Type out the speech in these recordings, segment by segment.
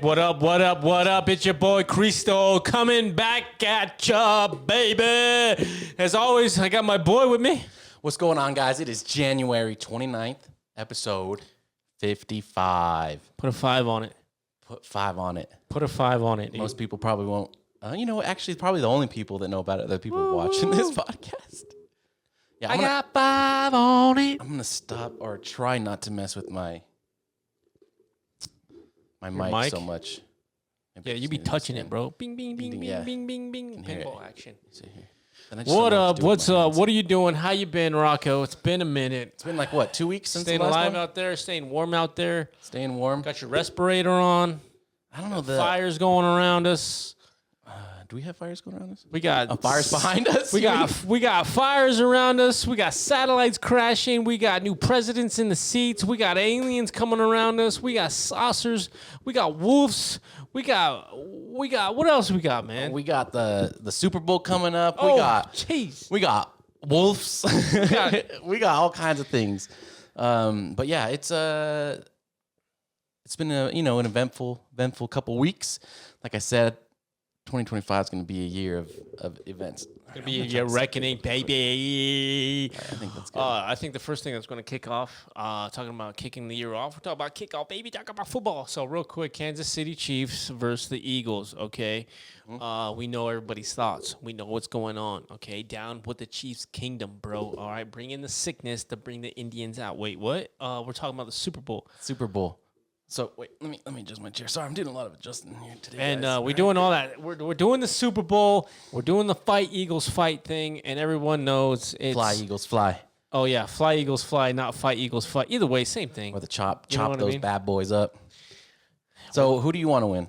What up, what up, what up? It's your boy Cristo coming back at ya, baby. As always, I got my boy with me. What's going on, guys? It is January 29th, episode 55. Put a 5 on it. Put 5 on it. Put a 5 on it, dude. Most people probably won't. Actually, it's probably the only people that know about it, the people watching this podcast. Yeah, I got 5 on it. I'm going to stop or try not to mess with my mic so much. Maybe Yeah, you be touching it, bro. Bing, bing, bing, bing, yeah. bing, bing, bing. Pinball action. See here. Then I just What don't know up? to do with What's my up? hands. What are you doing? How you been, Rocco? It's been a minute. It's been like, what, 2 weeks since Staying the last alive one? out there, staying warm out there. Staying warm. Got your respirator on. I don't know. Fires going around us. Do we have fires going around us? We got fires behind us? We got fires around us. We got satellites crashing. We got new presidents in the seats. We got aliens coming around us. We got saucers. We got wolves. We got what else we got, man? We got the Super Bowl coming up. We got wolves. We got all kinds of things. But yeah, it's been an eventful couple weeks. Like I said, 2025 is going to be a year of events. It's going to be a year reckoning, baby. I think that's good. I think the first thing that's going to kick off, talking about kicking the year off, we're talking about kickoff, baby, talking about football. So real quick, Kansas City Chiefs versus the Eagles, okay? We know everybody's thoughts. We know what's going on, okay? Down with the Chiefs' kingdom, bro. All right, bring in the sickness to bring the Indians out. Wait, what? We're talking about the Super Bowl. Super Bowl. So wait, let me adjust my chair. Sorry, I'm doing a lot of adjusting here today. And guys. we're doing all that. We're doing the Super Bowl. We're doing the fight Eagles fight thing, and everyone knows it's Fly Eagles fly, Oh yeah, fly Eagles fly, not fight Eagles fight. Either way, same thing. or the chop You know what I those mean? bad boys up. So who do you want to win?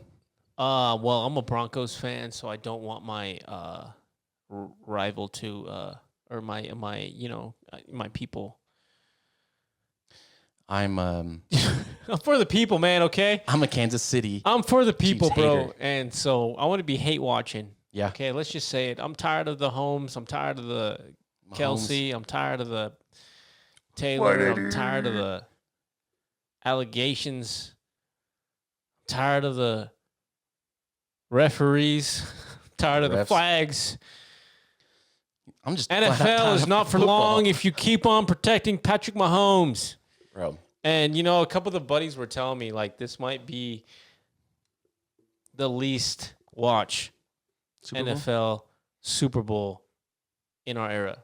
Well, I'm a Broncos fan, so I don't want my rival to or my my people. I'm I'm for the people, man. Okay, I'm a Kansas City. I'm for the people, Chiefs bro. hater. And so I want to be hate watching. Yeah. Okay, let's just say it. I'm tired of the Holmes. I'm tired of the Kelsey. I'm tired of the Taylor. I'm tired of the allegations. I'm tired of the referees. Tired of the Refs. flags. I'm just flat out NFL tired is of not for football. long if you keep on protecting Patrick Mahomes. Bro. And, a couple of the buddies were telling me, like, this might be the least watch Super Bowl? NFL Super Bowl in our era.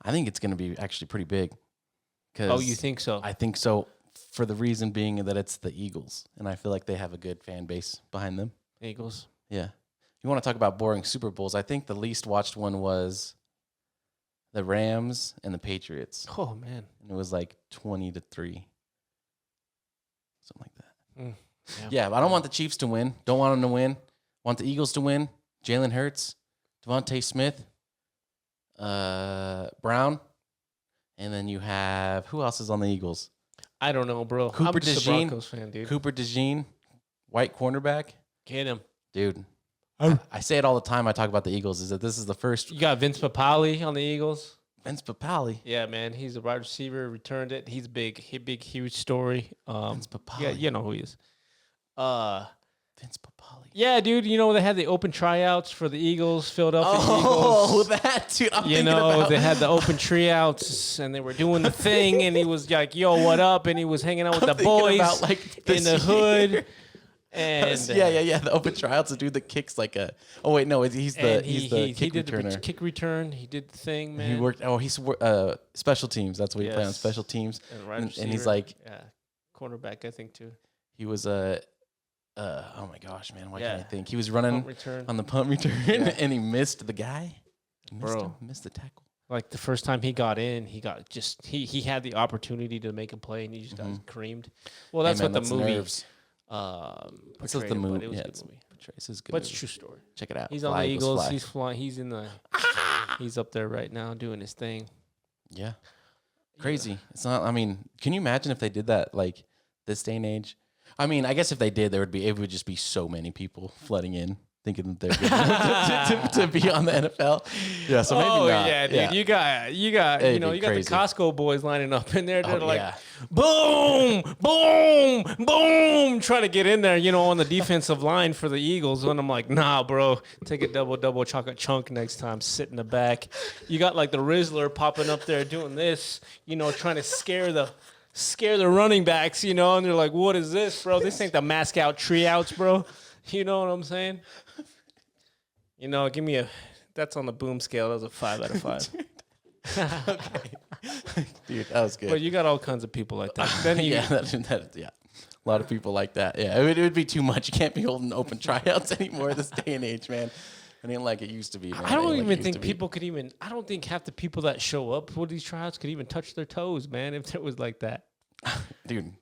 I think it's going to be actually pretty big. Oh, you think so? I think so, for the reason being that it's the Eagles, and I feel like they have a good fan base behind them. Eagles. Yeah. You want to talk about boring Super Bowls? I think the least watched one was the Rams and the Patriots, Oh, man. and it was like 20-3, something like that. Yeah. Yeah, but I don't want the Chiefs to win. Don't want them to win. Want the Eagles to win. Jalen Hurts, Devontae Smith, Brown, and then you have who else is on the Eagles? I don't know, bro. Cooper I'm just a DeJean. Broncos fan, dude. Cooper DeJean, white cornerback. Get him. Dude, I say it all the time. I talk about the Eagles. Is that this is the first You got Vince Papale on the Eagles. Vince Papale. Yeah, man. He's a wide receiver. Returned it. He's big, huge story. Vince Papale. Yeah, you know who he is. Vince Papale. Yeah, dude. They had the open tryouts for the Eagles, Philadelphia Oh, Eagles. that dude. I'm thinking about They had the open tryouts, and they were doing the thing, and he was like, "Yo, what up?" And he was hanging out with the thinking boys about, like, in the this hood. year. And yeah. The open tryouts, the dude that kicks like a. Oh wait, no, he's the kick did returner. the kick return. He did the thing, man. He worked. Oh, he's special teams. That's what he played on, Yes. special teams. and And he's receiver. like, yeah, cornerback, I think too. he was oh my gosh, man, why can't I Yeah. think he was running Punt return. on the punt return Yeah. and he missed the guy. Bro. Missed the tackle. Like the first time he got in, he had the opportunity to make a play, and he just got creamed. Well, that's Hey, man, what the movie. nerves. That's what Portrayed the it, but movie. It was Yeah, a good movie. this is a good. But it's a movie. true story. Check it out. He's on Fly, the Eagles. fly. He's flying. He's in the. He's up there right now doing his thing. Yeah. Crazy. It's not. I mean, can you imagine if they did that like this day and age? I mean, I guess if they did, it would just be so many people flooding in thinking that they're good to be on the NFL. Yeah, so maybe not. Yeah, dude. Yeah. You got It'd you know, be you got crazy. the Costco boys lining up in there. They're like, yeah. boom, boom, boom, trying to get in there, you know, on the defensive line for the Eagles. And I'm like, nah, bro, take a double chocolate chunk next time. Sit in the back. You got like the Rizzler popping up there doing this, you know, trying to scare the running backs, you know, and they're like, what is this, bro? This ain't the mask out tree outs, bro. You know what I'm saying? You know, give me that's on the boom scale. That was a 5 out of 5. Okay. Dude, that was good. But you got all kinds of people like that. Then you, yeah, yeah. A lot of people like that. Yeah, it would be too much. You can't be holding open tryouts anymore this day and age, man. It ain't like it used to be, man. I don't even think people could even, I don't think half the people that show up for these tryouts could even touch their toes, man, if it was like that. Dude,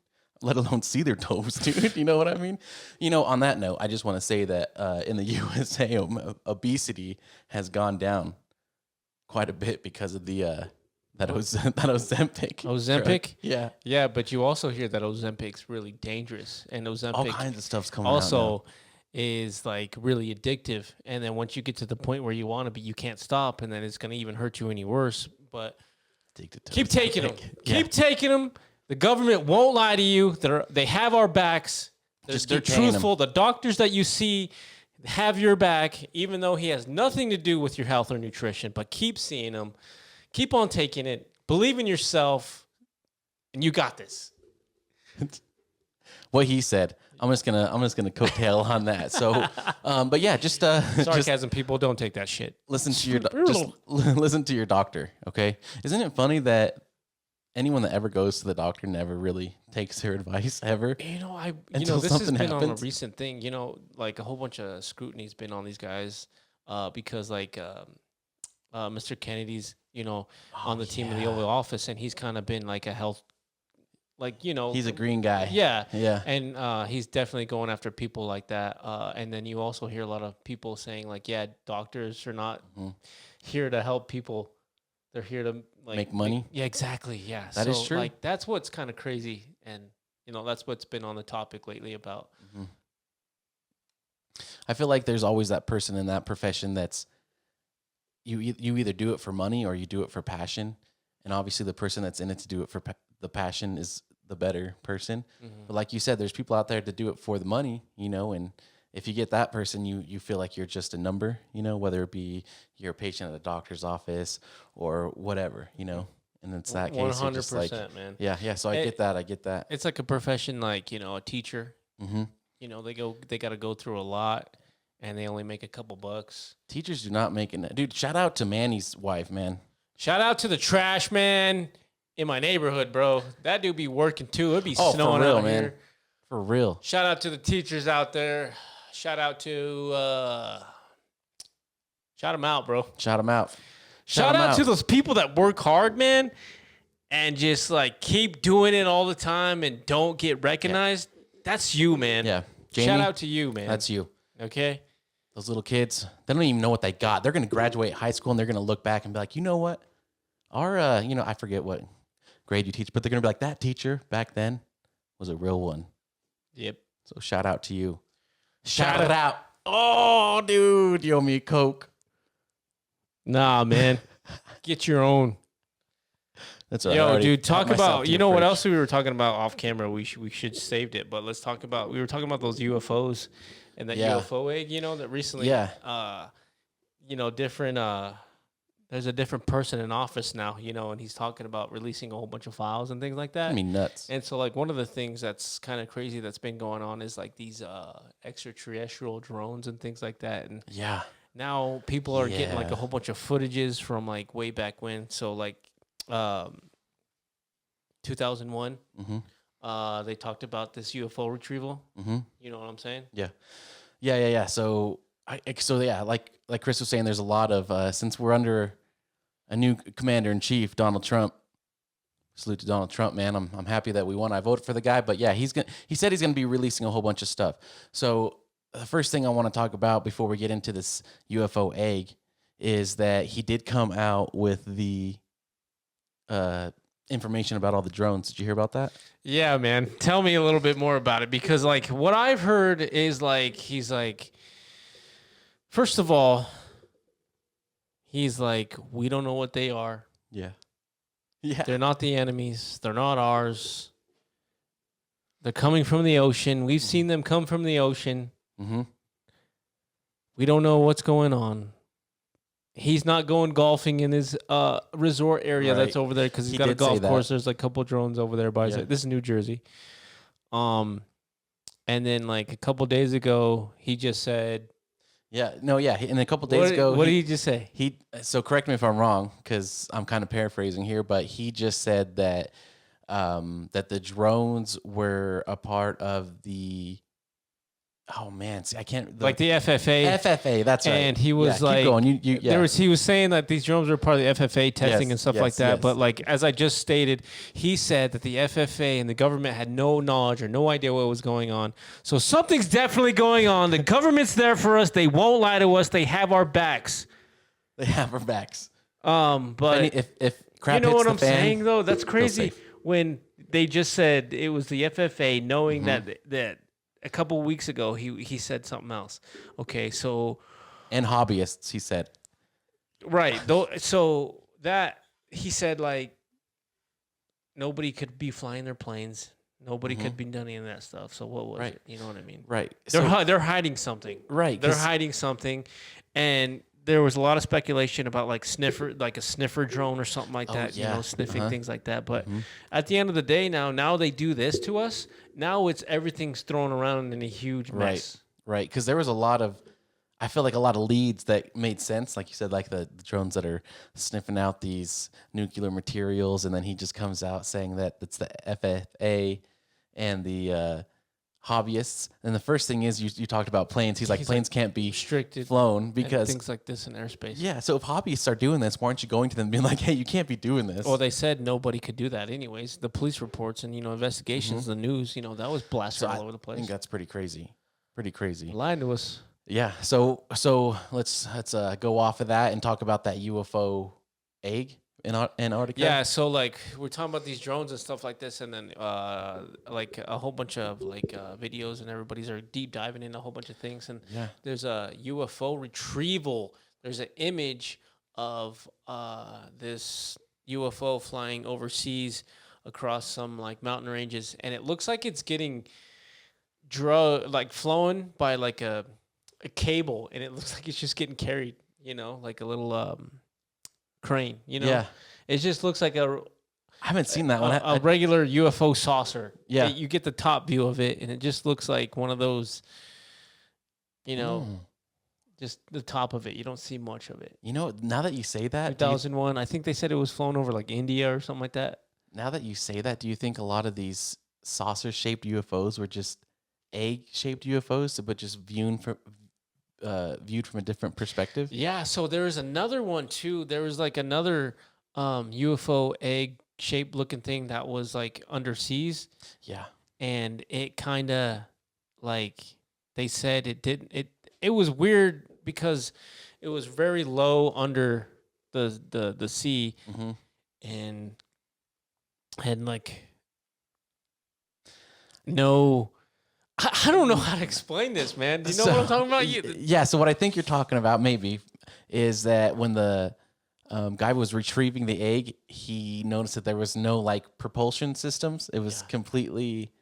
let alone see their toes, dude. You know what I mean? You know, on that note, I just want to say that in the USA, obesity has gone down quite a bit because of the that Ozempic. Ozempic? Drug. Yeah. Yeah, but you also hear that Ozempic's really dangerous. And Ozempic All kinds of stuff's coming out also is like really addictive. And then once you get to the point where you want to be, you can't stop. And then it's going to even hurt you any worse. But keep taking them. Keep taking them. The government won't lie to you. They have our backs. They're truthful. The doctors that you see have your back, even though he has nothing to do with your health or nutrition. But keep seeing them. Keep on taking it. Believe in yourself, and you got this. What he said. I'm just gonna coattail on that. So, but yeah, just sarcasm. People don't take that shit. Listen to your doctor. Okay, isn't it funny that anyone that ever goes to the doctor never really takes their advice ever? You know, Until this has been happens. on a recent thing. You know, like a whole bunch of scrutiny's been on these guys because like Mr. Kennedy's, you know, on the team of the Oval Office, and he's kind of been like a health, like, you know, he's a green guy. Yeah, yeah, and he's definitely going after people like that. And then you also hear a lot of people saying like, yeah, doctors are not here to help people. They're here to like make money. Yeah, exactly. Yeah, that is true. Like that's what's kind of crazy, and you know that's what's been on the topic lately about. Mm-hmm. I feel like there's always that person in that profession that's you either do it for money or you do it for passion, and obviously the person that's in it to do it for the passion is the better person. Mm-hmm. But like you said, there's people out there to do it for the money, you know, and if you get that person, you feel like you're just a number, you know, whether it be you're a patient at a doctor's office or whatever, you know. And it's that case, 100%, like, man. Yeah. So I get that. It's like a profession, like, you know, a teacher. Mm-hmm. You know, they got to go through a lot, and they only make a couple bucks. Teachers do not make it. Dude, shout out to Manny's wife, man. Shout out to the trash man in my neighborhood, bro. That dude be working too. It'd be snowing out man. here. For real. Shout out to the teachers out there. Shout out to shout them out, bro. Shout them out. Shout out to those people that work hard, man, and just like keep doing it all the time and don't get recognized. Yeah. That's you, man. Yeah. Jamie, shout out to you, man. That's you. Okay. Those little kids, they don't even know what they got. They're going to graduate high school and they're going to look back and be like, you know what? Our, you know, I forget what grade you teach, but they're going to be like, that teacher back then was a real one. Yep. So shout out to you. Shout it out. Oh, dude, you owe me a Coke. Nah, man. Get your own. That's right. Yo, dude, talk about, you know what else we were talking about off camera? We should saved it, but let's talk about, we were talking about those UFOs and that UFO egg, you know, that recently, you know, different, there's a different person in office now, you know, and he's talking about releasing a whole bunch of files and things like that. I mean, nuts. And so, like, one of the things that's kind of crazy that's been going on is, like, these extraterrestrial drones and things like that. And now people are getting, like, a whole bunch of footages from, like, way back when. So, like, 2001, they talked about this UFO retrieval. Mm-hmm. You know what I'm saying? Yeah. So, like Chris was saying, there's a lot of, since we're under a new commander-in-chief, Donald Trump. Salute to Donald Trump, man. I'm happy that we won. I voted for the guy, but yeah, he said he's gonna be releasing a whole bunch of stuff. So the first thing I want to talk about before we get into this UFO egg is that he did come out with the information about all the drones. Did you hear about that? Yeah, man. Tell me a little bit more about it, because like what I've heard is like he's like, First of all, he's like, we don't know what they are. Yeah. Yeah. They're not the enemies. They're not ours. They're coming from the ocean. We've seen them come from the ocean. Mm-hmm. We don't know what's going on. He's not going golfing in his resort area that's over there because he's got a golf course. There's like a couple drones over there. By this is New Jersey. And then like a couple days ago, he just said, "Yeah, no, yeah." And a couple days ago, what did he just say? So correct me if I'm wrong because I'm kind of paraphrasing here, but he just said that that the drones were a part of the. Oh man, see, I can't like the FFA. FFA, that's right. And he was like, keep going. He was saying that these drones were part of the FFA testing and stuff like that. But like as I just stated, he said that the FFA and the government had no knowledge or no idea what was going on. So something's definitely going on. The government's there for us. They won't lie to us. They have our backs. They have our backs. But if crap you know hits what I'm saying though, that's they'll crazy. When they just said it was the FFA, knowing that. A couple of weeks ago, he said something else. Okay, so and hobbyists, he said. Right. So that he said like nobody could be flying their planes. Nobody could be doing any of that stuff. So what was it? You know what I mean? Right. They're hiding something. Right. They're hiding something, and there was a lot of speculation about like a sniffer drone or something like that. Yeah. You know, sniffing things like that. But at the end of the day, now they do this to us. Now everything's thrown around in a huge mess. Right. Because there was I feel like a lot of leads that made sense. Like you said, like the drones that are sniffing out these nuclear materials. And then he just comes out saying that it's the FFA and the hobbyists. And the first thing is you talked about planes. He's like, planes can't be restricted, flown because things like this in airspace. Yeah. So if hobbyists are doing this, why aren't you going to them and being like, hey, you can't be doing this? Well, they said nobody could do that anyways. The police reports and, investigations, the news, that was blasted all over the place. I think that's pretty crazy. Lying to us. Yeah. So let's go off of that and talk about that UFO egg in Antarctica. Yeah. So like we're talking about these drones and stuff like this, and then like a whole bunch of like videos, and everybody's are deep diving in a whole bunch of things. And there's a UFO retrieval. There's an image of this UFO flying overseas across some like mountain ranges, and it looks like it's getting flown by like a cable, and it looks like it's just getting carried, like a little crane, Yeah. It just looks like I haven't seen that one. A regular UFO saucer. Yeah. You get the top view of it, and it just looks like one of those, just the top of it. You don't see much of it. Now that you say that, 2001, I think they said it was flown over like India or something like that. Now that you say that, do you think a lot of these saucer-shaped UFOs were just egg-shaped UFOs, but just viewed from a different perspective? Yeah, so there was another one too. There was like another UFO egg-shaped looking thing that was like underseas. Yeah. And it kind of like they said it was weird because it was very low under the sea and had like no I don't know how to explain this, man. Do you know what I'm talking about? Yeah, so what I think you're talking about maybe is that when the guy was retrieving the egg, he noticed that there was no like propulsion systems. It was completely...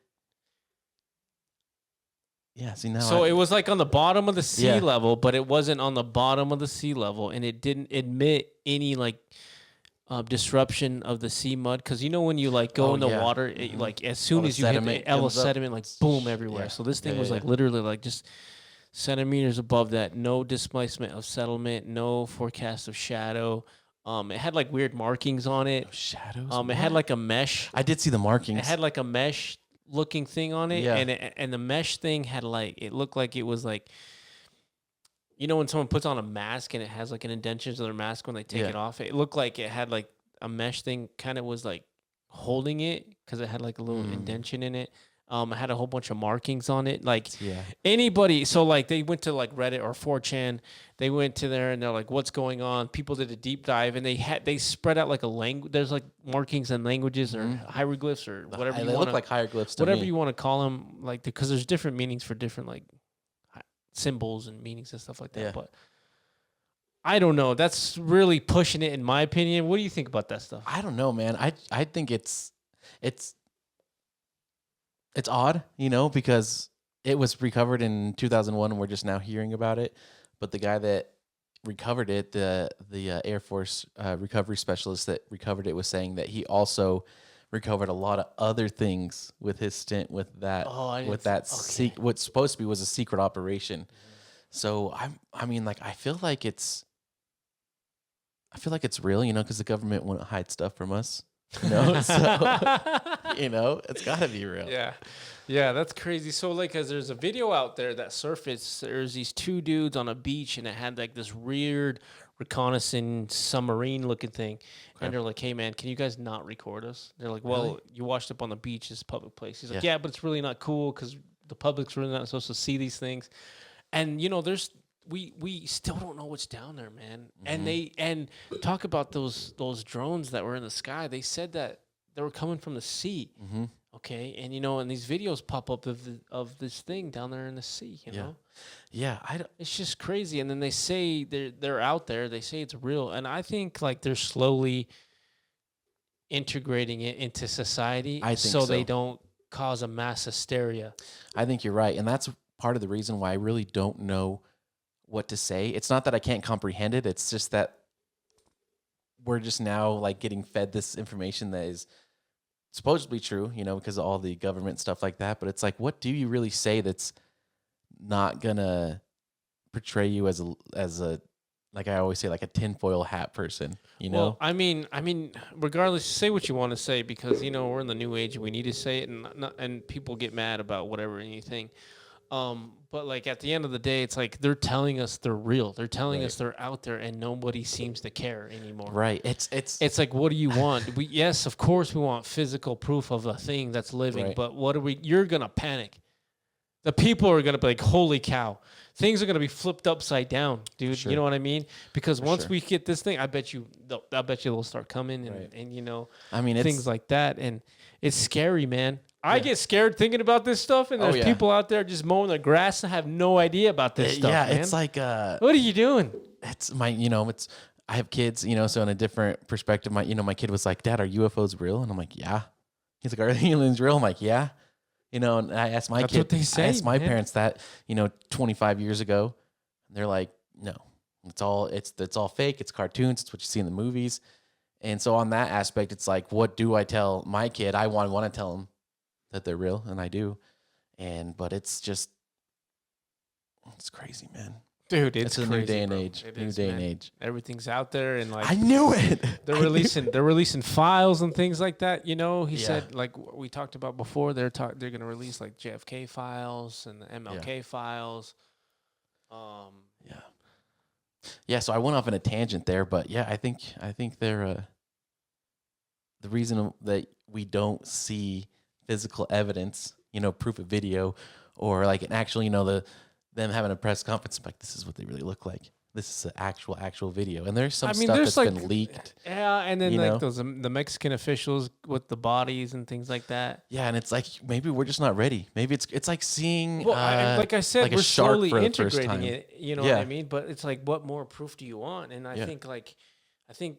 Yeah, see now. So it was like on the bottom of the sea level, but it wasn't on the bottom of the sea level, and it didn't emit any like disruption of the sea mud, because when you like go in the water, it, like as soon as you hit the sediment, like boom everywhere. So this thing was like literally like just centimeters above that. No displacement of settlement, no forecast of shadow. It had like weird markings on it. No shadows. It had like a mesh. I did see the markings. It had like a mesh looking thing on it, and the mesh thing had like, it looked like it was like, when someone puts on a mask and it has like an indentation to their mask when they take it off, it looked like it had like a mesh thing kind of was like holding it because it had like a little indentation in it. It had a whole bunch of markings on it. Like anybody, so like they went to like Reddit or 4chan, they went to there and they're like, what's going on? People did a deep dive and they spread out like a language. There's like markings and languages or hieroglyphs or whatever you want. They look like hieroglyphs to whatever me. you want to call them, like, because there's different meanings for different like symbols and meanings and stuff like that. Yeah. But I don't know. That's really pushing it, in my opinion. What do you think about that stuff? I don't know, man. I think it's odd, because it was recovered in 2001 and we're just now hearing about it. But the guy that recovered it, the Air Force recovery specialist that recovered it, was saying that he also recovered a lot of other things with his stint with that what's supposed to be was a secret operation. So I feel like it's real, because the government won't hide stuff from us. So it's got to be real. Yeah, that's crazy. So, as there's a video out there that surfaced, there's these two dudes on a beach, and it had, this weird reconnaissance submarine-looking thing. Okay. And they're like, hey, man, can you guys not record us? They're like, well, really? You washed up on the beach. It's a public place. He's like, yeah, but it's really not cool because the public's really not supposed to see these things. And, we still don't know what's down there, man. Mm-hmm. And talk about those drones that were in the sky. They said that they were coming from the sea. Mm-hmm. Okay, and and these videos pop up of this thing down there in the sea. Yeah. It's just crazy. And then they say they're out there. They say it's real, and I think they're slowly integrating it into society, so they don't cause a mass hysteria. I think you're right, and that's part of the reason why I really don't know what to say. It's not that I can't comprehend it. It's just that we're just now getting fed this information that is supposedly true, because of all the government stuff like that. But it's what do you really say that's not gonna portray you as a like I always say, a tinfoil hat person, Well, I mean, regardless, say what you want to say, because we're in the new age and we need to say it, and people get mad about whatever anything. But at the end of the day, it's they're telling us they're real. They're telling us they're out there, and nobody seems to care anymore. Right. It's what do you want? Yes, of course we want physical proof of a thing that's living, but you're going to panic. The people are going to be like, holy cow. Things are going to be flipped upside down, dude. Sure. You know what I mean? Because once we get this thing, I bet you they'll start coming and things like that. And it's scary, man. I get scared thinking about this stuff, and there's people out there just mowing the grass and have no idea about this stuff. Yeah, man. It's what are you doing? It's I have kids, so in a different perspective, my kid was like, Dad, are UFOs real? And I'm like, yeah. He's like, are aliens real? I'm like, yeah. And I asked my kid, I asked my parents that, 25 years ago. And they're like, no, it's all fake. It's cartoons. It's what you see in the movies. And so on that aspect, it's what do I tell my kid? I want to tell him that they're real, and I do. But it's crazy, man. Dude, it's a crazy, new day and bro. age. Everything's out there, and I knew it. They're releasing files and things like that. He said, we talked about before, they're going to release JFK files and the MLK files. Yeah. So I went off on a tangent there, but yeah, I think they're the reason that we don't see physical evidence, proof of video, or an actual, them having a press conference, this is what they really look like. This is an actual video, and there's some stuff that's been leaked. Yeah, and then the Mexican officials with the bodies and things like that. Yeah, and it's maybe we're just not ready. Maybe it's like seeing. Well, like I said, we're slowly integrating it. You know what I mean? But it's what more proof do you want? And I think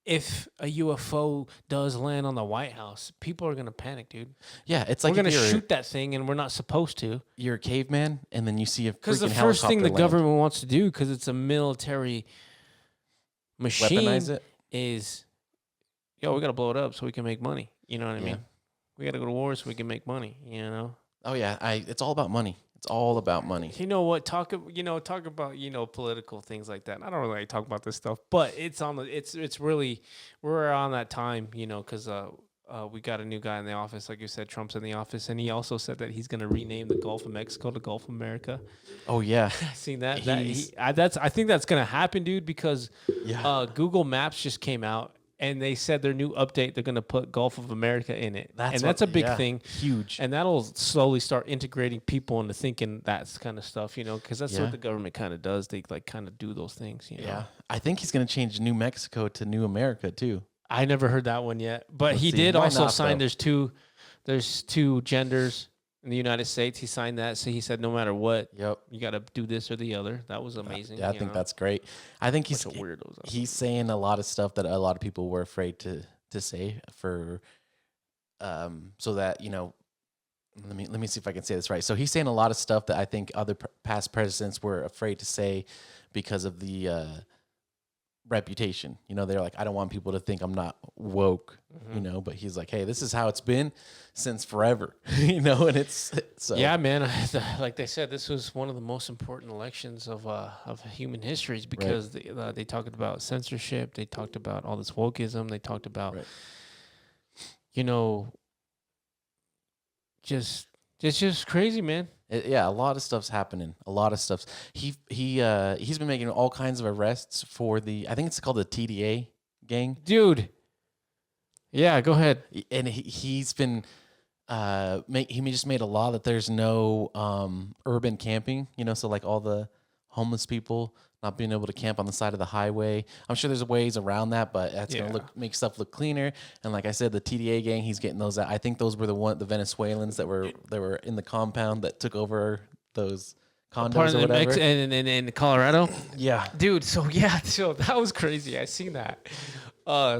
if a UFO does land on the White House, people are gonna panic, dude. Yeah, it's we're gonna shoot that thing, and we're not supposed to. You're a caveman, and then you see a freaking because the first thing the government wants to do, because it's a military machine, weaponize it. Is we gotta blow it up so we can make money. You know what I mean? We gotta go to war so we can make money. Oh yeah, it's all about money. It's all about money. You know what? Talk about political things like that. I don't really talk about this stuff, but it's really we're on that time, because we got a new guy in the office, like you said, Trump's in the office, and he also said that he's going to rename the Gulf of Mexico to Gulf of America. Oh yeah, seen that? I think that's going to happen, dude, because Google Maps just came out. And they said their new update, they're going to put Gulf of America in it. That's a big thing. Huge. And that'll slowly start integrating people into thinking that kind of stuff, because that's what the government kind of does. They kind of do those things, Yeah. I think he's going to change New Mexico to New America too. I never heard that one yet. But he did also sign there's two genders. in the United States. He signed that, so he said no matter what, Yep. you got to do this or the other. That was amazing. Yeah, I think that's great. I think bunch of weirdos. he's saying a lot of stuff that a lot of people were afraid to say so that, you know, let me see if I can say this right. So he's saying a lot of stuff that I think other past presidents were afraid to say because of the reputation. You know, they're like, I don't want people to think I'm not woke, you know, but he's like, hey, this is how it's been since forever, you know, and it's so. Yeah, man. Like they said, this was one of the most important elections of human histories because they talked about censorship. They talked about all this wokeism. They talked about, you know, just crazy, man. Yeah, a lot of stuff's happening. A lot of stuff's he's been making all kinds of arrests for I think it's called the TDA gang, dude. Yeah, go ahead. And he's been he just made a law that there's no urban camping. You know, so like all the homeless people not being able to camp on the side of the highway. I'm sure there's ways around that, but that's gonna make stuff look cleaner. And like I said, the TDA gang, he's getting those out. I think those were the Venezuelans that were in the compound that took over those condos or whatever. In Colorado. Yeah, dude. So that was crazy. I seen that.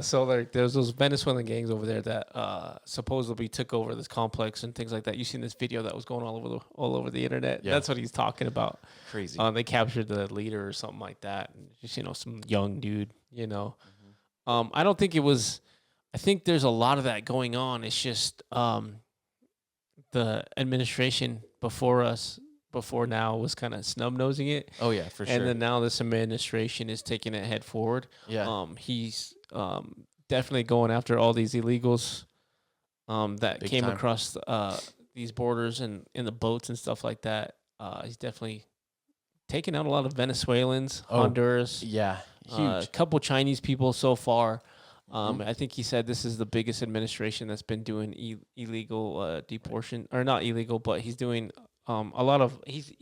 So like there's those Venezuelan gangs over there that supposedly took over this complex and things like that. You seen this video that was going all over the internet? Yeah. That's what he's talking about. Crazy. They captured the leader or something like that. And just, you know, some young dude, you know. I don't think it was. I think there's a lot of that going on. It's just the administration before now was kind of snub-nosing it. Oh yeah, for sure. And then now this administration is taking it head forward. Yeah. He's definitely going after all these illegals that Big came time. across these borders and in the boats and stuff like that. He's definitely taking out a lot of Venezuelans, Honduras. Yeah, huge. A couple Chinese people so far. I think he said this is the biggest administration that's been doing illegal deportation, or not illegal, but he's doing he's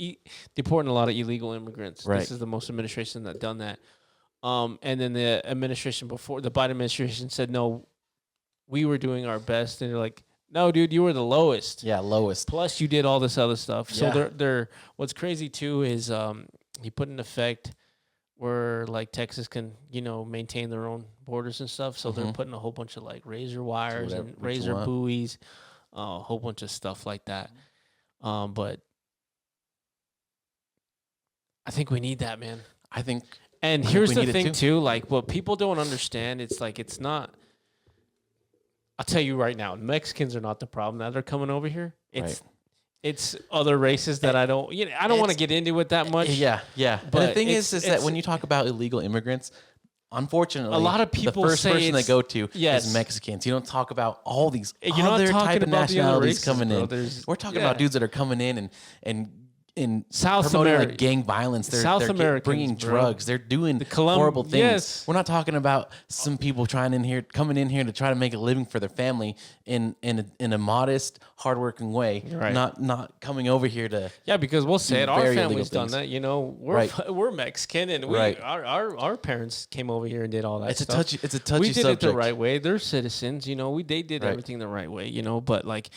deporting a lot of illegal immigrants. Right. This is the most administration that done that. And then the administration before, the Biden administration said, no, we were doing our best. And they're like, no, dude, you were the lowest. Yeah, lowest. Plus you did all this other stuff. So Yeah. they're what's crazy too is he put in effect where like Texas can, you know, maintain their own borders and stuff. So they're putting a whole bunch of like razor wires and razor buoys, a whole bunch of stuff like that. But I think we need that, man. And here's the thing too, like what people don't understand, it's like it's not. I'll tell you right now, Mexicans are not the problem that are coming over here. It's other races that I don't want to get into it that much. Yeah. But the thing is that when you talk about illegal immigrants, unfortunately, a lot of people the first say person they go to yes. is Mexicans. You don't talk about all these You're other not type of about the other nationalities races, coming bro. in. We're talking about dudes that are coming in and South promoting America, like gang violence. They're bringing drugs. They're doing horrible things. Yes. We're not talking about some people coming in here to try to make a living for their family in a modest, hardworking way. Right. Not coming over here to because we'll say it. Our very family's illegal done things. that. You know, we're Mexican and our parents came over here and did all that. It's stuff. It's a touchy we did subject. it the right way. They're citizens. You know, they did everything the right way. You know, but like.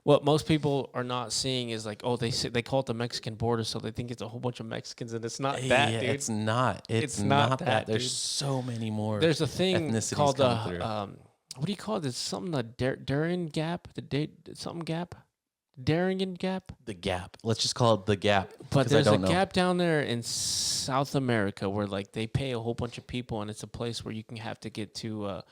What most people are not seeing is like, they call it the Mexican border, so they think it's a whole bunch of Mexicans, and it's not that, dude. It's not. It's not that. There's so many more. There's a thing called what do you call it? It's something the Darien Gap, something Gap, Darien Gap. The Gap. Let's just call it the Gap. But there's a gap down there in South America where like they pay a whole bunch of people, and it's a place where you can have to get to.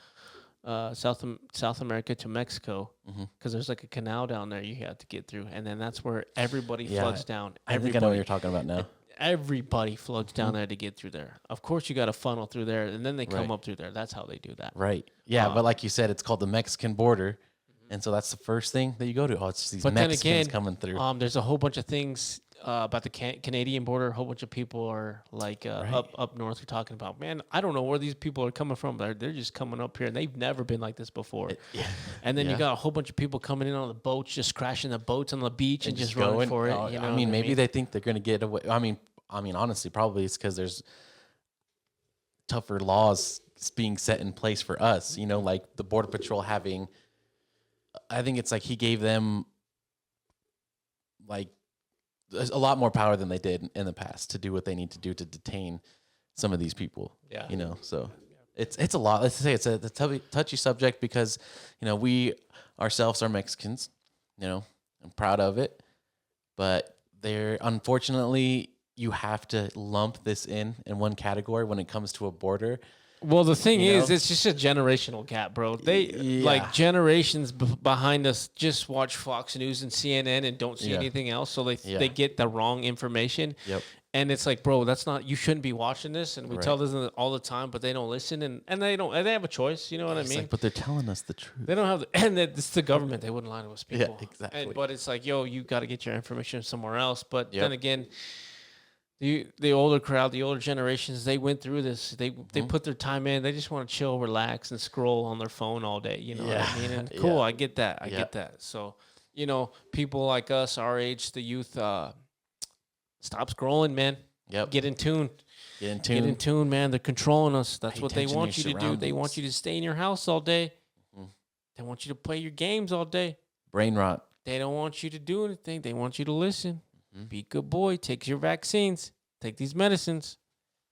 South America to Mexico because there's like a canal down there you have to get through, and then that's where everybody floods down. I think I know what you're talking about now. Everybody floats down there to get through there. Of course, you got to funnel through there, and then they come up through there. That's how they do that. Right. Yeah, but like you said, it's called the Mexican border, and so that's the first thing that you go to. Oh, it's these Mexicans coming through. There's a whole bunch of things. About the Canadian border, a whole bunch of people are like up north. We're talking about, man, I don't know where these people are coming from. They're just coming up here, and they've never been like this before. And then you got a whole bunch of people coming in on the boats, just crashing the boats on the beach and just running for it. You know I mean, maybe they think they're going to get away. I mean, honestly, probably it's because there's tougher laws being set in place for us. You know, like the Border Patrol having. I think it's like he gave them like there's a lot more power than they did in the past to do what they need to do to detain some of these people. Yeah. You know, so it's a lot. Let's say it's a touchy subject because, you know, we ourselves are Mexicans, you know, I'm proud of it, but unfortunately, you have to lump this in one category when it comes to a border. Well, the thing You is, know? it's just a generational gap, bro. They like generations behind us just watch Fox News and CNN and don't see anything else, so they get the wrong information. Yep. And it's like, bro, that's not. You shouldn't be watching this. And we Right. tell them all the time, but they don't listen, and they don't. And they have a choice. You know what I mean? Like, but they're telling us the truth. They don't have, and it's the government. They wouldn't lie to us people. Yeah, exactly. But it's like, yo, you got to get your information somewhere else. But then again. The older crowd, the older generations, they went through this. They put their time in. They just want to chill, relax, and scroll on their phone all day. You know what I mean? And cool, I get that. I get that. So, you know, people like us, our age, the youth, stop scrolling, man. Yep. Get in tune. Get in tune. Get in tune, man. They're controlling us. That's Pay what they attention to want you your to do. They surroundings. want you to stay in your house all day. They want you to play your games all day. Brain rot. They don't want you to do anything. They want you to listen. Be a good boy. Take your vaccines. Take these medicines.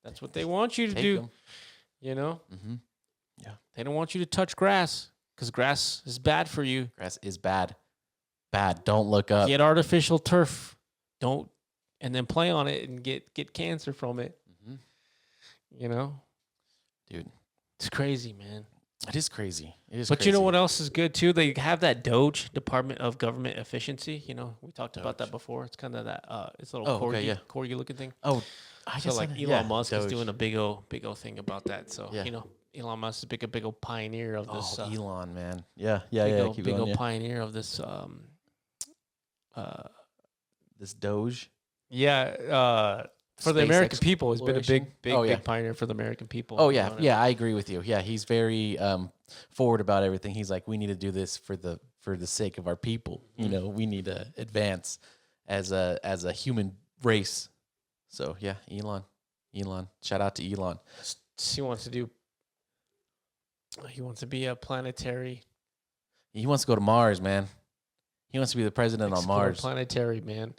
That's what they want you to do. Them. You know? Mm-hmm. Yeah. They don't want you to touch grass because grass is bad for you. Grass is bad. Bad. Don't look up. Get artificial turf. Don't, and then play on it and get cancer from it. Mm-hmm. You know? Dude. It's crazy, man. It is crazy. It is But crazy. you know what else is good too? They have that DOGE, Department of Government Efficiency. You know, we talked about that before. It's kind of that it's a little corgi looking thing. Oh, I So guess like I- Elon Musk is Doge. doing a big old thing about that. So Yeah. you know, Elon Musk is a big old pioneer of this. Elon, man. Yeah. Keep big going, old pioneer of this. This Doge. For the Space American people, he's been a exploration. big pioneer for the American people. Oh You yeah, know what I yeah, I agree with you. Yeah, he's very forward about everything. He's like, we need to do this for the sake of our people. You know, we need to advance as a human race. So yeah, Elon, shout out to Elon. He wants to do. He wants to be a planetary. He wants to go to Mars, man. He wants to be the president on Mars. Planetary man,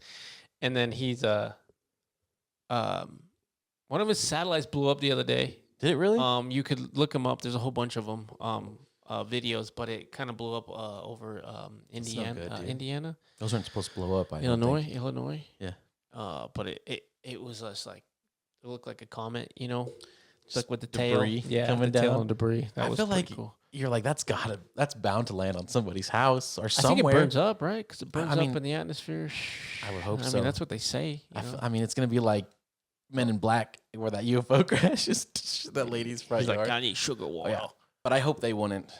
and then he's one of his satellites blew up the other day. Did it really? You could look them up. There's a whole bunch of them, videos, but it kind of blew up over Indiana. good, dude. Indiana, Those aren't supposed to blow up. I don't Illinois, think. Illinois. Yeah. But it was just like it looked like a comet, you know, Just like with the debris tail, coming the tail down. and debris. That I was feel pretty like cool. you're like that's bound to land on somebody's house or I somewhere. think it burns up, right? Because it burns I mean, up in the atmosphere. I would hope I so. mean, that's what they say. You know? I mean, it's gonna be like Men in Black, where that UFO crashes that lady's front He's like, yard. I need sugar water. Yeah. But I hope they wouldn't.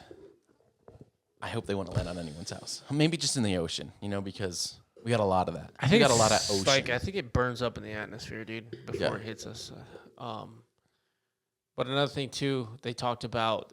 I hope they wouldn't land on anyone's house. Maybe just in the ocean, you know, because we got a lot of that. I think we got a lot of it's ocean. Like I think it burns up in the atmosphere, dude, before it hits us. But another thing too, we talked about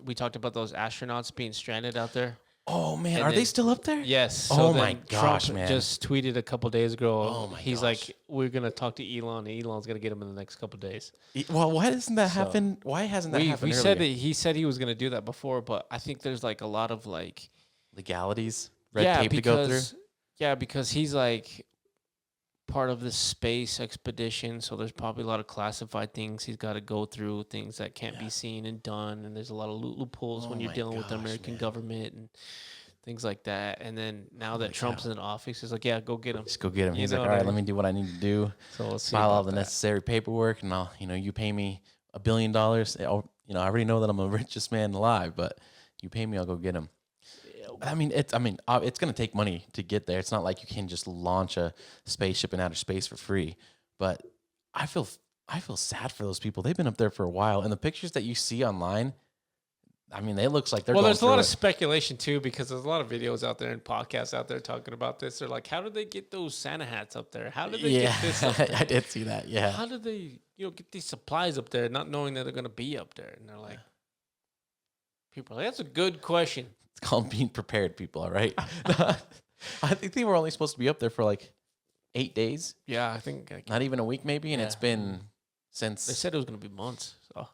those astronauts being stranded out there. Oh man, And are they then- still up there? Yes. Oh then my gosh, Trump man. just tweeted a couple days ago. Oh my He's gosh. like, we're gonna talk to Elon, and Elon's gonna get him in the next couple days. Well, why doesn't that happen? Why hasn't that happened? We earlier? said that he said he was gonna do that before, but I think there's like a lot of like legalities, red tape to go through. Yeah, because he's like part of this space expedition, so there's probably a lot of classified things he's got to go through, things that can't be seen and done, and there's a lot of loopholes when Oh you're my dealing with the gosh, American man. government and things like that. And then now that Trump's in office, he's like, yeah, go get him. Just go get him. You He's know like, what all I right, let mean? me do what I need to do. So let's see File all about the that. necessary paperwork, and I'll, you pay me $1 billion. I already know that I'm the richest man alive, but you pay me, I'll go get him. It's going to take money to get there. It's not like you can just launch a spaceship in outer space for free. But I feel sad for those people. They've been up there for a while, and the pictures that you see online, I mean, it looks like they're Well, going there's a lot through of it. speculation too, because there's a lot of videos out there and podcasts out there talking about this. They're like, how did they get those Santa hats up there? How did they get this up there? I did see that. Yeah, How did they, get these supplies up there, not knowing that they're going to be up there? And they're like, people are like, that's a good question. it's called being prepared. People, all right. I think they were only supposed to be up there for like 8 days, Yeah, I think not even a week, maybe, and it's been they since said it was going to be months. So.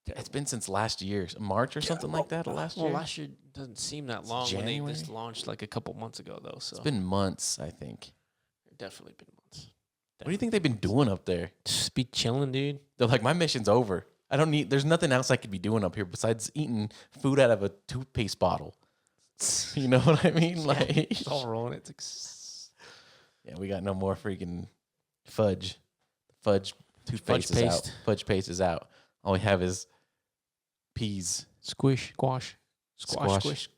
it's been since last year, March or something like that. Last year, Well, last year doesn't seem that long when they just January? launched like a couple months ago, though. So it's been months, I think. Definitely been months. What do you think they've been doing up there? Just be chilling, dude. They're like, my mission's over. I don't need. There's nothing else I could be doing up here besides eating food out of a toothpaste bottle. You know what I mean? Like, It's all rolling. It's like, yeah, we got no more freaking fudge. Fudge toothpaste is paste. out. Fudge paste is out. All we have is peas, squish, squash, Squish,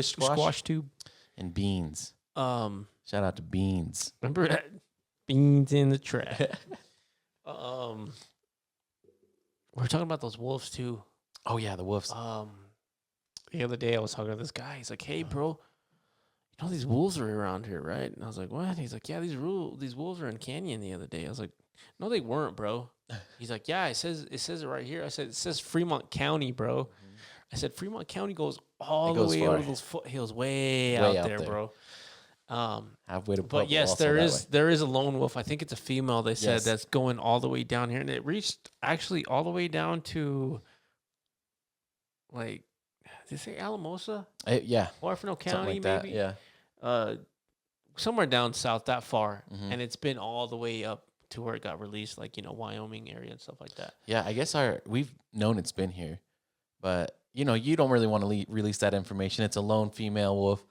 squash tube. and beans. Remember Shout out to beans. that beans in the trash. We were talking about those wolves too. Oh yeah, the wolves. The other day I was talking to this guy. He's like, "Hey, bro, you know these wolves are around here, right?" And I was like, "What?" He's like, "Yeah, these wolves are in Canyon the other day." I was like, "No, they weren't, bro." He's like, "Yeah, it says it right here." I said, "It says Fremont County, bro." Mm-hmm. I said, "Fremont County goes all the way over those foothills, way out there, bro." Halfway to but yes, there is a lone wolf. I think it's a female. They said that's going all the way down here, and it reached actually all the way down to like. Did they say Alamosa? Yeah. Huerfano County, something like maybe? That, yeah. Somewhere down south that far. Mm-hmm. And it's been all the way up to where it got released, like, Wyoming area and stuff like that. Yeah, I guess we've known it's been here. But, you don't really want to release that information. It's a lone female wolf.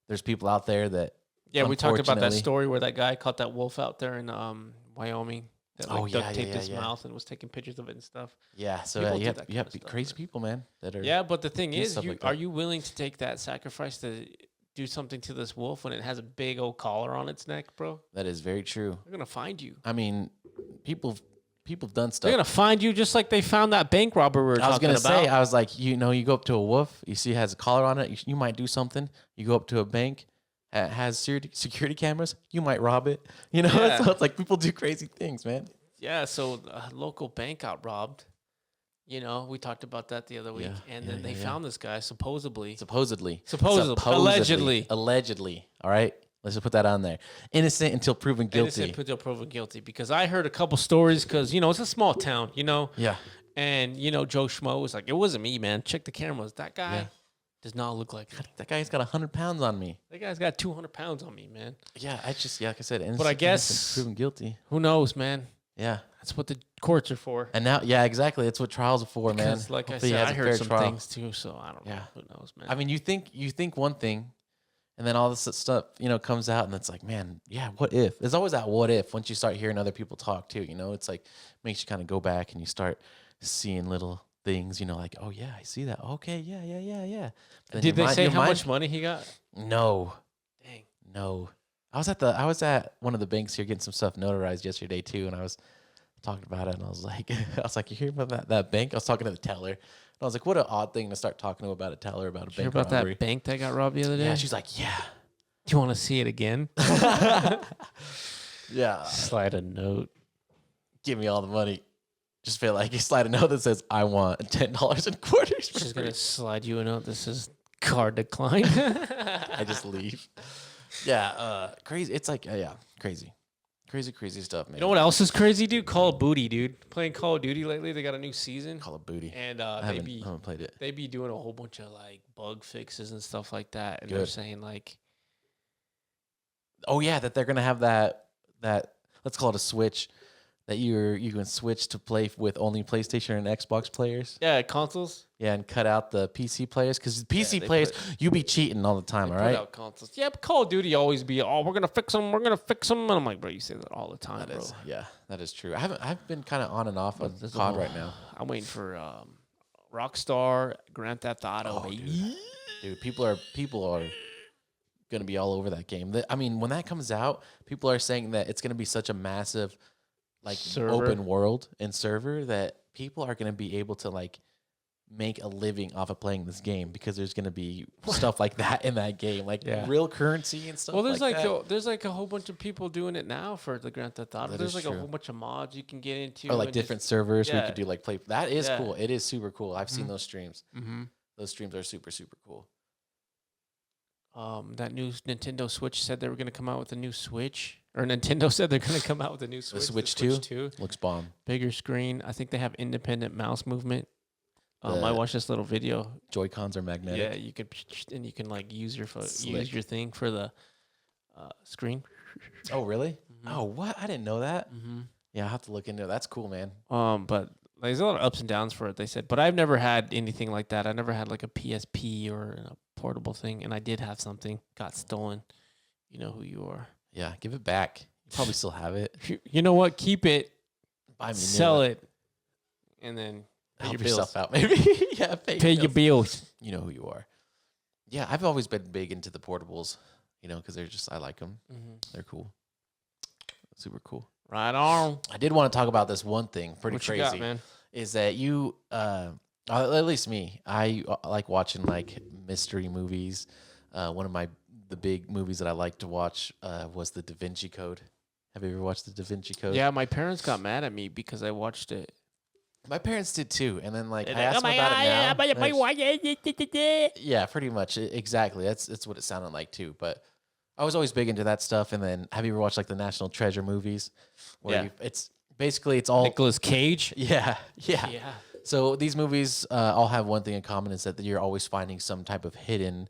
There's people out there that. Yeah, we talked about that story where that guy caught that wolf out there in Wyoming. That duct taped his mouth and was taking pictures of it and stuff. Yeah, so you have to be crazy people, man. That are. Yeah, but the thing is, are you willing to take that sacrifice to do something to this wolf when it has a big old collar on its neck, bro? That is very true. They're gonna find you. I mean, people have done stuff. They're gonna find you just like they found that bank robber we were talking about. I was like, you go up to a wolf, you see it has a collar on it, you might do something. You go up to a bank. Has security cameras, you might rob it. So it's like people do crazy things, man. Yeah, so a local bank got robbed. We talked about that the other week. And then they found this guy, supposedly. Allegedly. All right? Let's just put that on there. Innocent until proven guilty. Because I heard a couple stories because, it's a small town, Yeah. And, Joe Schmo was like, it wasn't me, man. Check the cameras. That guy does not look like me. That guy's got 100 pounds on me. That guy's got 200 pounds on me, man. Yeah, like I said, innocent, but I guess proven guilty. Who knows, man? Yeah. That's what the courts are for. And now, yeah, exactly. That's what trials are for, man. Like I said, I heard some things too, so I don't know. Who knows, man? I mean, you think one thing, and then all this stuff, comes out, and it's like, man, yeah, what if? There's always that what if once you start hearing other people talk too, It's like, makes you kind of go back and you start seeing little things, like, oh, yeah, I see that. Okay, yeah. Did they say how much money he got? No. Dang. No. I was at one of the banks here getting some stuff notarized yesterday too, and I was talking about it, and I was like, you hear about that bank? I was talking to the teller, and I was like, what an odd thing to start talking about a teller about a bank robbery. Hear about that bank that got robbed the other day? Yeah, she's like, yeah. Do you want to see it again? Yeah. Slide a note. Give me all the money. Just feel like you slide a note that says, I want $10 in quarters. She's going to slide you a note that says, card decline. I just leave. Yeah, crazy. It's like, crazy. Crazy stuff, man. You know what else is crazy, dude? Call of Duty, dude. Playing Call of Duty lately. They got a new season. Call of Duty. And I haven't played it. They be doing a whole bunch of, like, bug fixes and stuff like that. And they're saying, like... Oh, yeah, that they're going to have that, let's call it a switch, that you can switch to play with only PlayStation and Xbox players. Yeah, consoles. Yeah, and cut out the PC players, because PC players, you be cheating all the time, all right? Out consoles. Yeah, but Call of Duty always be, we're gonna fix them, and I'm like, bro, you say that all the time, bro. That is true. I've been kind of on and off on COD right now. I'm waiting for Rockstar, Grand Theft Auto, baby. Dude, people are gonna be all over that game. I mean, when that comes out, people are saying that it's gonna be such a massive, like, open world and server that people are gonna be able to, like, make a living off of playing this game, because there's going to be stuff like that in that game, like real currency and stuff. Well, there's there's a whole bunch of people doing it now for the Grand Theft Auto. There's a whole bunch of mods you can get into, or like different servers where you could do like play. That is cool. It is super cool. I've seen those streams. Mm-hmm. Those streams are super cool. That new Nintendo Switch said they were going to come out with a new Switch, or Nintendo said they're going to come out with a new Switch. The Switch 2 looks bomb. Bigger screen. I think they have independent mouse movement. I watched this little video. Joy-Cons are magnetic. Yeah, you can like use your thing for the screen. Oh, really? Mm-hmm. Oh, what? I didn't know that. Mm-hmm. Yeah, I'll have to look into it. That's cool, man. But there's a lot of ups and downs for it. They said, but I've never had anything like that. I never had like a PSP or a portable thing, and I did have something got stolen. You know who you are. Yeah, give it back. You probably still have it. You know what? Keep it. Buy me Sell it, and then pay help your yourself bills. out, maybe. Yeah, Pay your bills. You know who you are. Yeah, I've always been big into the portables. Because I like them. Mm-hmm. They're cool. Super cool. Right on. I did want to talk about this one thing, pretty What crazy, you got, man? is that at least me, I like watching like mystery movies. One of the big movies that I like to watch was the Da Vinci Code. Have you ever watched the Da Vinci Code? Yeah, my parents got mad at me because I watched it. My parents did too, and then like I They're asked them about it now. now. Yeah, pretty much. Exactly. That's what it sounded like too. But I was always big into that stuff. And then have you ever watched like the National Treasure movies? Where it's all Nicolas Cage. Yeah. Yeah. So these movies all have one thing in common, is that you're always finding some type of hidden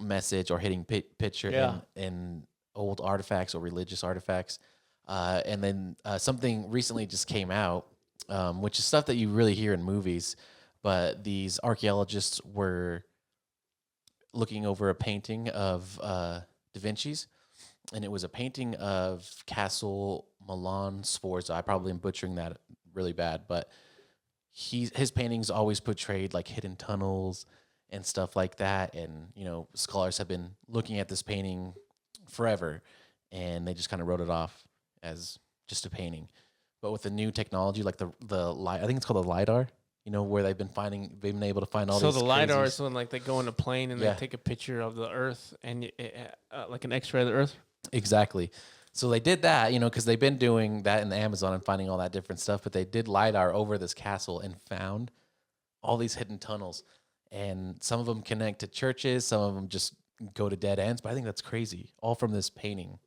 message or hidden picture in old artifacts or religious artifacts. And then something recently just came out, which is stuff that you really hear in movies. But these archaeologists were looking over a painting of Da Vinci's, and it was a painting of Castle Milan Sforza. I probably am butchering that really bad, but his paintings always portrayed like hidden tunnels and stuff like that. And scholars have been looking at this painting forever, and they just kind of wrote it off as just a painting. But with the new technology, like the light, I think it's called the LiDAR. Where they've been able to find all these. So the LiDAR crazy is when like they go in a plane and they take a picture of the Earth and like an X-ray of the Earth. Exactly. So they did that, because they've been doing that in the Amazon and finding all that different stuff. But they did LiDAR over this castle and found all these hidden tunnels. And some of them connect to churches. Some of them just go to dead ends. But I think that's crazy. All from this painting.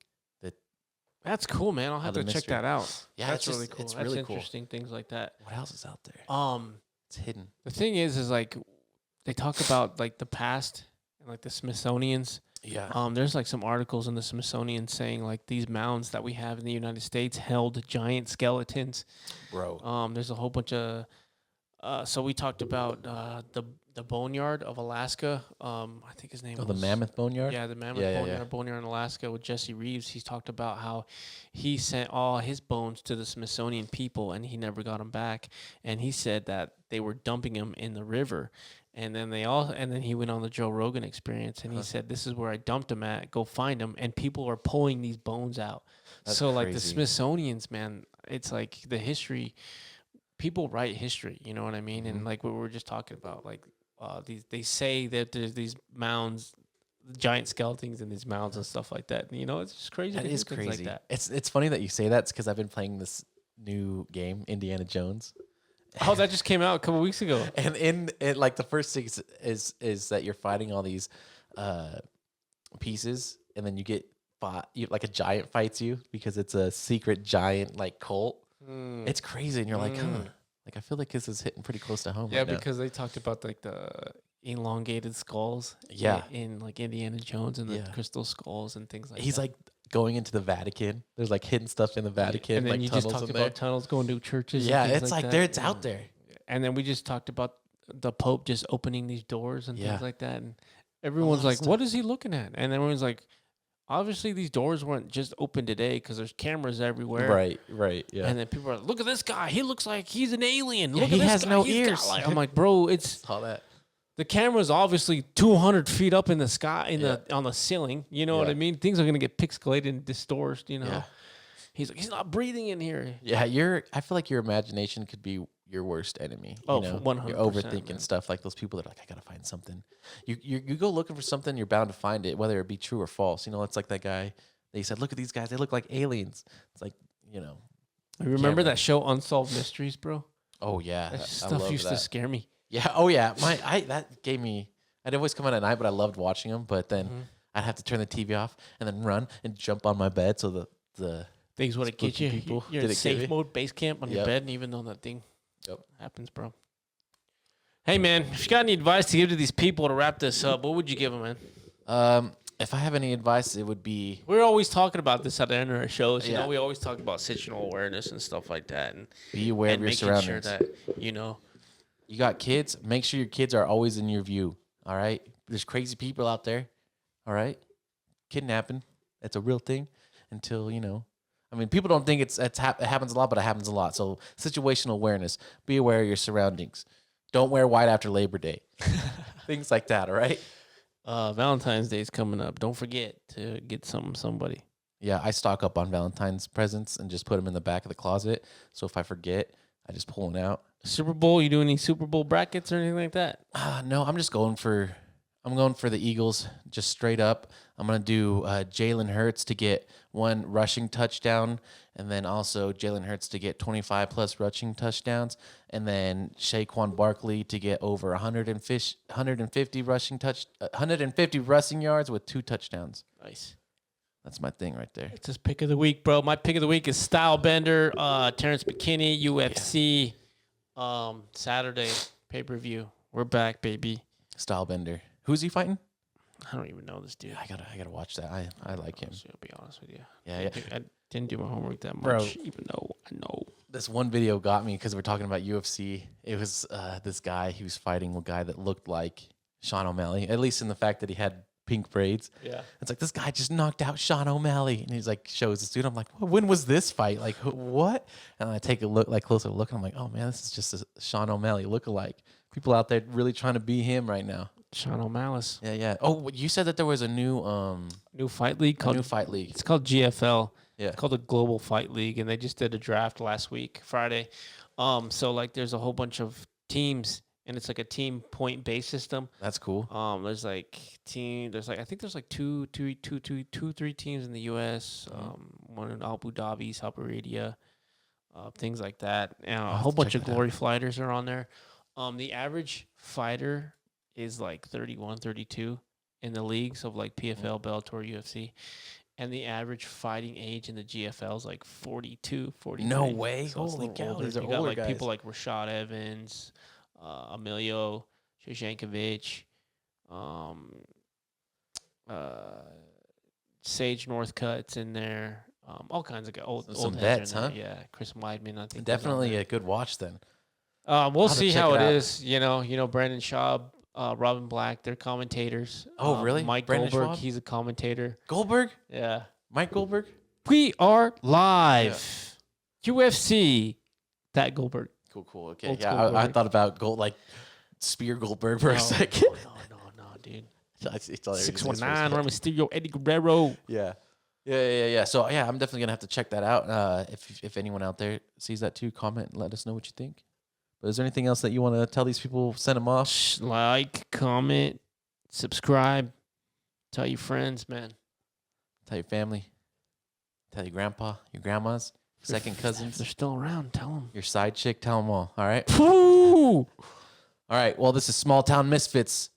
That's cool, man. I'll have to check that out. Yeah, that's really cool. It's that's really cool. Interesting things like that. What else is out there? It's hidden. The thing is like they talk about like the past and like the Smithsonian's. Yeah. There's like some articles in the Smithsonian saying like these mounds that we have in the United States held giant skeletons. Bro. There's a whole bunch of so we talked about the boneyard of Alaska. I think his name was the Mammoth Boneyard? Yeah, the Mammoth Boneyard in Alaska with Jesse Reeves. He talked about how he sent all his bones to the Smithsonian people and he never got them back. And he said that they were dumping them in the river. And then he went on the Joe Rogan Experience and he said, "This is where I dumped them at. Go find them." And people are pulling these bones out. That's so crazy. like the Smithsonian's, man, it's like the history. People write history, you know what I mean? Mm-hmm. And like what we were just talking about, like they say that there's these mounds, giant skeletons in these mounds and stuff like that. And, it's just crazy. That is crazy. Like that. It's funny that you say that because I've been playing this new game, Indiana Jones. Oh, that just came out a couple weeks ago. And in it, like the first thing is that you're fighting all these pieces, and then you get fought. Like a giant fights you because it's a secret giant like cult. It's crazy, and you're like, huh. Like I feel like this is hitting pretty close to home. Yeah, right because they talked about like the elongated skulls. Yeah, in like Indiana Jones and the crystal skulls and things like that. He's like going into the Vatican. There's like hidden stuff in the Vatican. And then like you just talked about tunnels going to churches. Yeah, and it's like that. there. It's out there. And then we just talked about the Pope just opening these doors and things like that. And everyone's like, "What is he looking at?" And everyone's like, "Obviously, these doors weren't just open today because there's cameras everywhere." Right. Yeah. And then people are like, "Look at this guy. He looks like he's an alien. Yeah, Look he at this has guy. no He's ears." I'm like, bro, it's all that. The camera's obviously 200 feet up in the sky, on the ceiling. You know what I mean? Things are gonna get pixelated and distorted. Yeah. He's like, he's not breathing in here. Yeah, I feel like your imagination could be your worst enemy. Oh, you know? 100%. You're overthinking stuff. Like those people that are like, I gotta find something. You go looking for something, you're bound to find it, whether it be true or false. It's like that guy. They said, look at these guys. They look like aliens. It's like, Remember that show Unsolved Mysteries, bro? Oh yeah, That stuff used to scare me. Yeah. Oh yeah. That gave me. I'd always come out at night, but I loved watching them. But then I'd have to turn the TV off and then run and jump on my bed so the things would get you. People. You're in safe mode, base camp on your Yep. bed, and even though that thing Yep. happens, bro. Hey man, if you got any advice to give to these people to wrap this up, what would you give them, man? If I have any advice, it would be We're always talking about this at the end of our shows. You Yeah. know, we always talk about situational awareness and stuff like that, and be aware of your making surroundings. sure that you know. You got kids, make sure your kids are always in your view. All right. There's crazy people out there. All right. Kidnapping. It's a real thing until, I mean, people don't think it happens a lot, but it happens a lot. So situational awareness, be aware of your surroundings. Don't wear white after Labor Day. Things like that. All right. Valentine's Day is coming up. Don't forget to get somebody. Yeah. I stock up on Valentine's presents and just put them in the back of the closet. So if I forget, I just pull them out. Super Bowl, you do any Super Bowl brackets or anything like that? No, I'm going for the Eagles, just straight up. I'm going to do Jalen Hurts to get 1 rushing touchdown, and then also Jalen Hurts to get 25-plus rushing touchdowns, and then Saquon Barkley to get over 150 rushing yards with 2 touchdowns. Nice. That's my thing right there. It's his pick of the week, bro. My pick of the week is Stylebender, Terrence McKinney, UFC. Saturday pay-per-view. We're back, baby. Stylebender. Who's he fighting? I don't even know this dude. I gotta watch that. I like him. I'll be honest with you. Yeah. I didn't do my homework that much, Bro. even though I know. This one video got me because we're talking about UFC. It was this guy. He was fighting a guy that looked like Sean O'Malley, at least in the fact that he had pink braids. Yeah. It's like, this guy just knocked out Sean O'Malley. And he's like, shows this dude. I'm like, well, when was this fight? Like, what? And I take a look, like closer look, and I'm like, oh man, this is just a Sean O'Malley lookalike. People out there really trying to be him right now. Sean O'Malley. Yeah. Oh, you said that there was a new fight league called It's called GFL. Yeah. It's called the Global Fight League, and they just did a draft last week, Friday. So like there's a whole bunch of teams, and it's like a team point based system. That's cool. There's like I think there's like two, 3 teams in the US, one in Abu Dhabi, Saudi Arabia, things like that. And a whole bunch of glory fighters are on there. The average fighter is like 31, 32 in the leagues of like PFL, Bellator, UFC. And the average fighting age in the GFL is like 42, 43. No way. So Holy cow. These are you got older like guys. people like Rashad Evans, Emilio Shevchenkovic, Sage Northcutt's in there. All kinds of guys. Old vets, huh? huh? Yeah, Chris Weidman, I think. Definitely a good watch then. We'll see how it out. is. You know, Brandon Schaub, Robin Black, they're commentators. Oh, really? Mike Brandon Goldberg, Schaub? he's a commentator. Goldberg? Yeah. Mike Goldberg? We are live. UFC. That Goldberg. Cool. Okay. Old Yeah, school I Goldberg. thought about Spear Goldberg for a second. No, dude. It's hilarious. 619, Rey Mysterio, Eddie Guerrero. Yeah. So yeah, I'm definitely gonna have to check that out. If anyone out there sees that too, comment and let us know what you think. But is there anything else that you want to tell these people? Send them off. Like, comment, subscribe, tell your friends, man. Tell your family. Tell your grandpa, your grandmas, second If cousins, they're still around, tell them. your side chick. Tell them all. All right. Woo! All right. Well, this is SmallTown Misfits.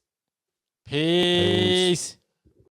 Peace.